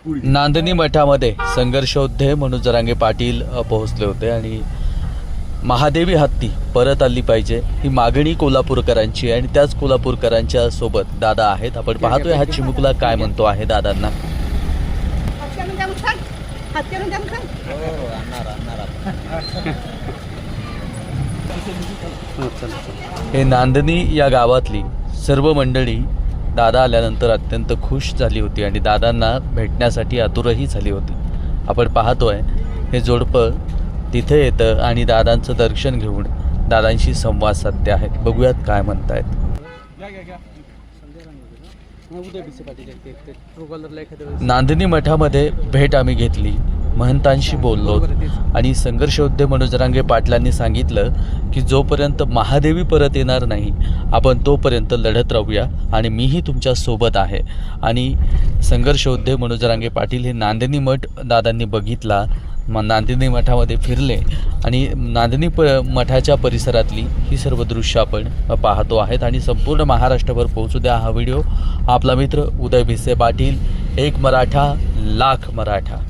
नांदणी मठामध्ये संघर्षयोद्धे मनोज जरांगे पाटील पोहोचले होते आणि महादेवी हत्ती परत आली पाहिजे ही मागणी कोल्हापूरकरांची आहे आणि त्याच कोल्हापूरकरांच्या सोबत दादा आहेत. आपण पाहतोय हा चिमुकला काय म्हणतो आहे दादांना. हे नांदणी या गावातली सर्व मंडळी दादा आल्यानंतर अत्यंत खुश झाली होती आणि दादांना भेटण्यासाठी आतुरही झाली होती. आपण पाहतोय हे जोडपं तिथे येतं आणि दादांचं दर्शन घेऊन दादांशी संवाद साधते आहेत. बघूयात काय म्हणतायत. नांदणी मठामध्ये भेट आम्ही घेतली, महंतांशी बोललो आणि संघर्षयोद्धे मनोज जरांगे पाटलांनी सांगितलं की जोपर्यंत महादेवी परत येणार नाही आपण तोपर्यंत लढत राहूया आणि मीही तुमच्या सोबत आहे. आणि संघर्षयोद्धे मनोज जरांगे पाटील हे नांदणी मठ दादांनी बघितला, नांदणी मठामध्ये फिरले आणि नांदणी मठाच्या परिसरातली ही सर्व दृश्य आपण पाहतो आहेत. आणि संपूर्ण महाराष्ट्रभर पोहोचू द्या हा व्हिडिओ. आपला मित्र उदय भिसे पाटील, एक मराठा लाख मराठा.